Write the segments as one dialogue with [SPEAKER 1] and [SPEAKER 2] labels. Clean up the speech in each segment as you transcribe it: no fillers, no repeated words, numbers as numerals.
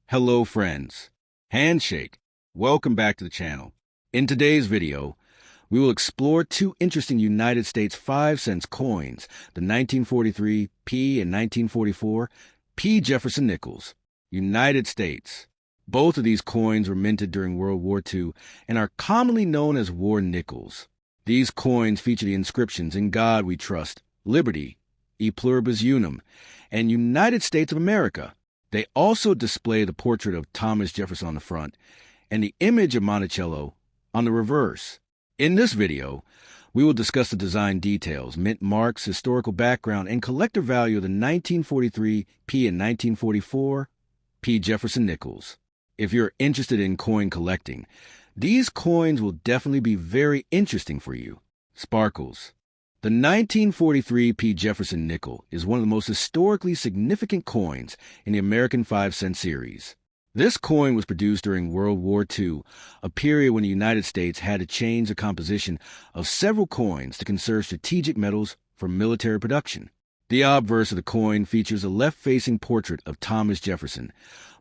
[SPEAKER 1] Hello friends. Handshake. Welcome back to the channel. In today's video, we will explore two interesting United States 5-cent coins, the 1943 P and 1944 P Jefferson Nickels. United States. Both of these coins were minted during World War II and are commonly known as war nickels. These coins feature the inscriptions "In God We Trust," "Liberty," "PLURIBUS UNUM," and "United States of America." They also display the portrait of Thomas Jefferson on the front and the image of Monticello on the reverse. In this video, we will discuss the design details, mint marks, historical background, and collector value of the 1943 P and 1944 P Jefferson Nickels. If you're interested in coin collecting, these coins will definitely be very interesting for you. Sparkles. The 1943 P Jefferson Nickel is one of the most historically significant coins in the American 5-cent series. This coin was produced during World War II, a period when the United States had to change the composition of several coins to conserve strategic metals for military production. The obverse of the coin features a left-facing portrait of Thomas Jefferson,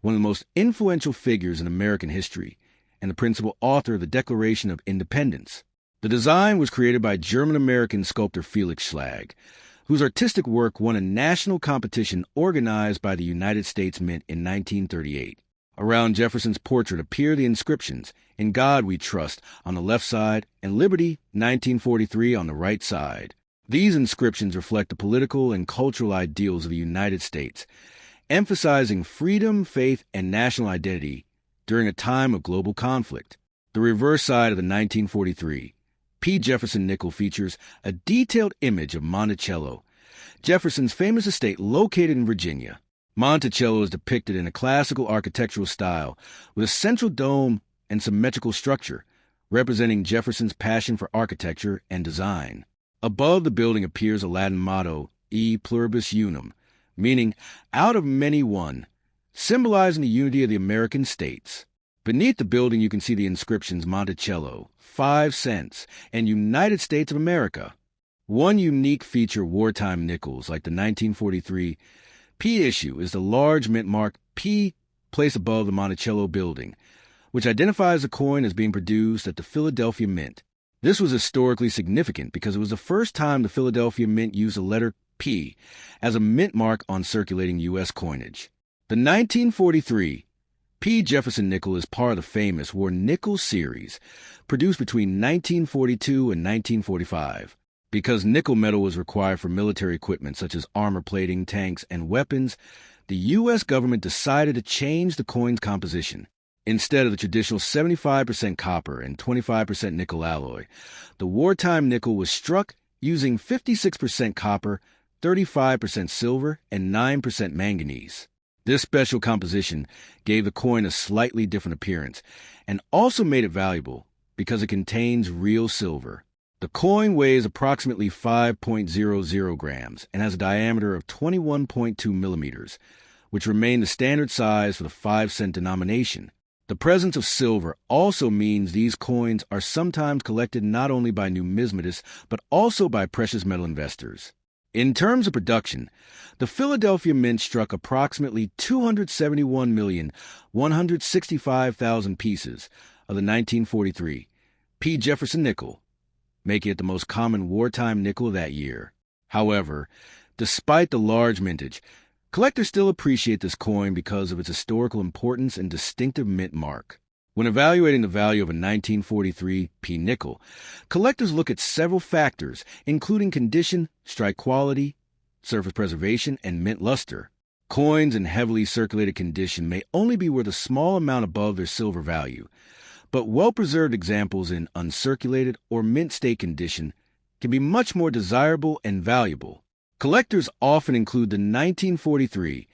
[SPEAKER 1] one of the most influential figures in American history, and the principal author of the Declaration of Independence. The design was created by German-American sculptor Felix Schlag, whose artistic work won a national competition organized by the United States Mint in 1938. Around Jefferson's portrait appear the inscriptions, "In God We Trust," on the left side, and "Liberty, 1943," on the right side. These inscriptions reflect the political and cultural ideals of the United States, emphasizing freedom, faith, and national identity during a time of global conflict. The reverse side of the 1943 P Jefferson Nickel features a detailed image of Monticello, Jefferson's famous estate located in Virginia. Monticello is depicted in a classical architectural style with a central dome and symmetrical structure, representing Jefferson's passion for architecture and design. Above the building appears a Latin motto, "E Pluribus Unum," meaning "out of many one," symbolizing the unity of the American states. Beneath the building, you can see the inscriptions Monticello, 5 cents, and United States of America. One unique feature of wartime nickels, like the 1943 P issue, is the large mint mark P placed above the Monticello building, which identifies the coin as being produced at the Philadelphia Mint. This was historically significant because it was the first time the Philadelphia Mint used the letter P as a mint mark on circulating U.S. coinage. The 1943 P Jefferson Nickel is part of the famous War Nickel series, produced between 1942 and 1945. Because nickel metal was required for military equipment such as armor plating, tanks, and weapons, the U.S. government decided to change the coin's composition. Instead of the traditional 75% copper and 25% nickel alloy, the wartime nickel was struck using 56% copper, 35% silver, and 9% manganese. This special composition gave the coin a slightly different appearance and also made it valuable because it contains real silver. The coin weighs approximately 5.00 grams and has a diameter of 21.2 millimeters, which remained the standard size for the 5-cent denomination. The presence of silver also means these coins are sometimes collected not only by numismatists but also by precious metal investors. In terms of production, the Philadelphia Mint struck approximately 271,165,000 pieces of the 1943 P Jefferson Nickel, making it the most common wartime nickel that year. However, despite the large mintage, collectors still appreciate this coin because of its historical importance and distinctive mint mark. When evaluating the value of a 1943 P nickel, collectors look at several factors, including condition, strike quality, surface preservation, and mint luster. Coins in heavily circulated condition may only be worth a small amount above their silver value, but well-preserved examples in uncirculated or mint state condition can be much more desirable and valuable. Collectors often include the 1943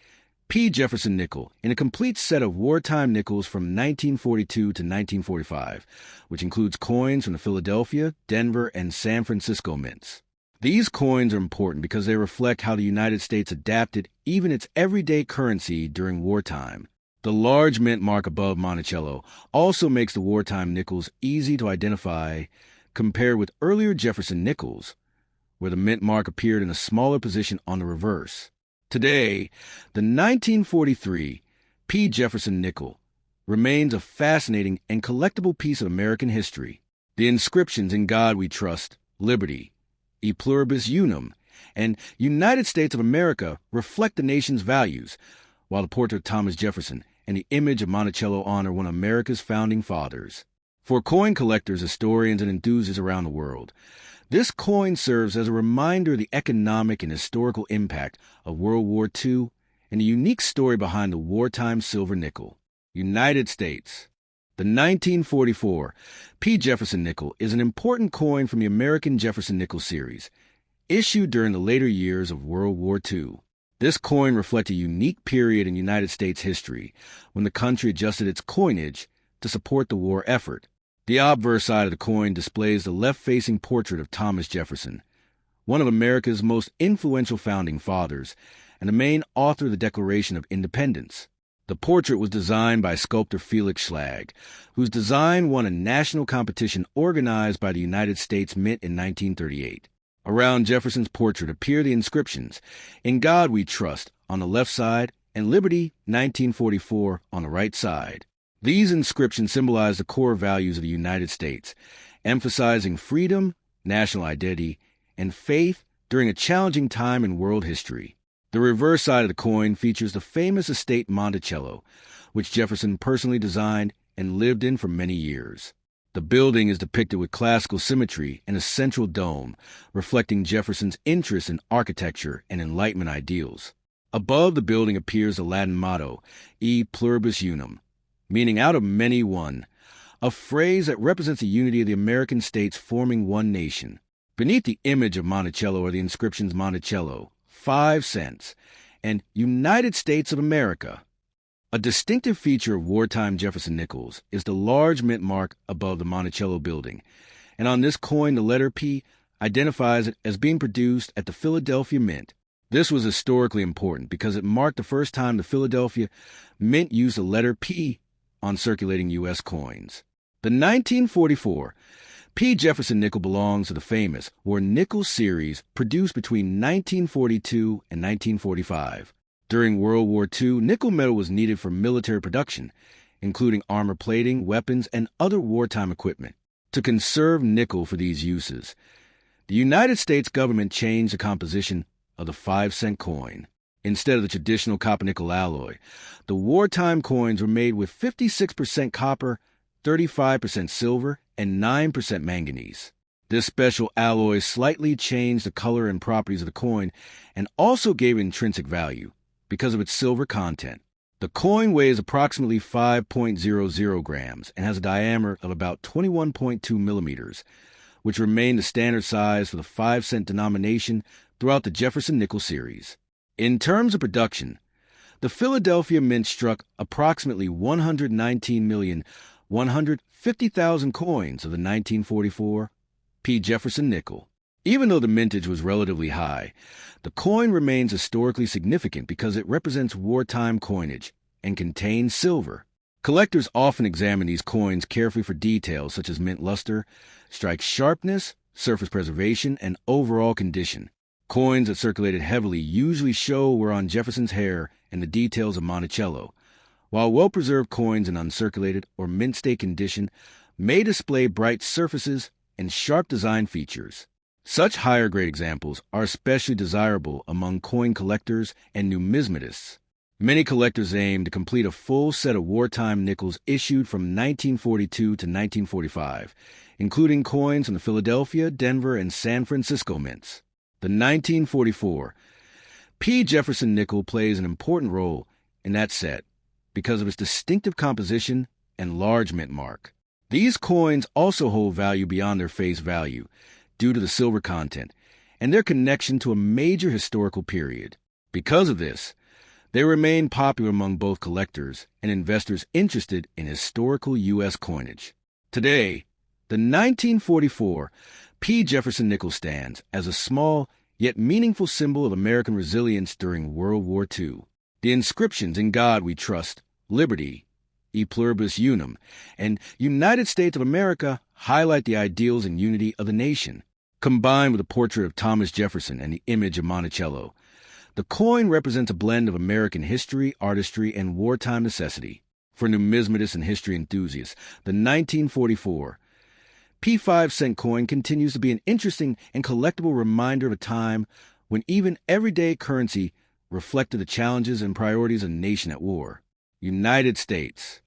[SPEAKER 1] P Jefferson Nickel in a complete set of wartime nickels from 1942 to 1945, which includes coins from the Philadelphia, Denver, and San Francisco mints. These coins are important because they reflect how the United States adapted even its everyday currency during wartime. The large mint mark above Monticello also makes the wartime nickels easy to identify compared with earlier Jefferson nickels, where the mint mark appeared in a smaller position on the reverse. Today, the 1943 P Jefferson Nickel, remains a fascinating and collectible piece of American history. The inscriptions "In God We Trust," "Liberty," "E Pluribus Unum," and "United States of America" reflect the nation's values, while the portrait of Thomas Jefferson and the image of Monticello honor one of America's founding fathers. For coin collectors, historians, and enthusiasts around the world, this coin serves as a reminder of the economic and historical impact of World War II and the unique story behind the wartime silver nickel. United States. The 1944 P Jefferson Nickel is an important coin from the American Jefferson Nickel series, issued during the later years of World War II. This coin reflects a unique period in United States history when the country adjusted its coinage to support the war effort. The obverse side of the coin displays the left-facing portrait of Thomas Jefferson, one of America's most influential founding fathers and the main author of the Declaration of Independence. The portrait was designed by sculptor Felix Schlag, whose design won a national competition organized by the United States Mint in 1938. Around Jefferson's portrait appear the inscriptions, "In God We Trust" on the left side and "Liberty, 1944" on the right side. These inscriptions symbolize the core values of the United States, emphasizing freedom, national identity, and faith during a challenging time in world history. The reverse side of the coin features the famous estate Monticello, which Jefferson personally designed and lived in for many years. The building is depicted with classical symmetry and a central dome, reflecting Jefferson's interest in architecture and Enlightenment ideals. Above the building appears the Latin motto, "E Pluribus Unum," meaning "out of many one," a phrase that represents the unity of the American states forming one nation. Beneath the image of Monticello are the inscriptions "Monticello," 5 cents, and "United States of America." A distinctive feature of wartime Jefferson nickels is the large mint mark above the Monticello building, and on this coin the letter P identifies it as being produced at the Philadelphia Mint. This was historically important because it marked the first time the Philadelphia Mint used the letter P on circulating U.S. coins. The 1944 P Jefferson Nickel belongs to the famous War Nickel series produced between 1942 and 1945. During World War II, nickel metal was needed for military production, including armor plating, weapons, and other wartime equipment. To conserve nickel for these uses, the United States government changed the composition of the 5-cent coin. Instead of the traditional copper-nickel alloy, the wartime coins were made with 56% copper, 35% silver, and 9% manganese. This special alloy slightly changed the color and properties of the coin and also gave it intrinsic value because of its silver content. The coin weighs approximately 5.00 grams and has a diameter of about 21.2 millimeters, which remained the standard size for the 5-cent denomination throughout the Jefferson Nickel series. In terms of production, the Philadelphia Mint struck approximately 119,150,000 coins of the 1944 P Jefferson Nickel. Even though the mintage was relatively high, the coin remains historically significant because it represents wartime coinage and contains silver. Collectors often examine these coins carefully for details such as mint luster, strike sharpness, surface preservation, and overall condition. Coins that circulated heavily usually show were on Jefferson's hair and the details of Monticello, while well-preserved coins in uncirculated or mint state condition may display bright surfaces and sharp design features. Such higher-grade examples are especially desirable among coin collectors and numismatists. Many collectors aim to complete a full set of wartime nickels issued from 1942 to 1945, including coins from the Philadelphia, Denver, and San Francisco mints. The 1944 P Jefferson Nickel plays an important role in that set because of its distinctive composition and large mint mark. These coins also hold value beyond their face value due to the silver content and their connection to a major historical period. Because of this, they remain popular among both collectors and investors interested in historical U.S. coinage. Today, the 1944 P Jefferson Nickel stands as a small yet meaningful symbol of American resilience during World War II. The inscriptions "In God We Trust," "Liberty," "E Pluribus Unum," and "United States of America" highlight the ideals and unity of the nation. Combined with the portrait of Thomas Jefferson and the image of Monticello, The coin represents a blend of American history, artistry, and wartime necessity. For numismatists and history enthusiasts, the 1944 P5-cent coin continues to be an interesting and collectible reminder of a time when even everyday currency reflected the challenges and priorities of a nation at war. United States.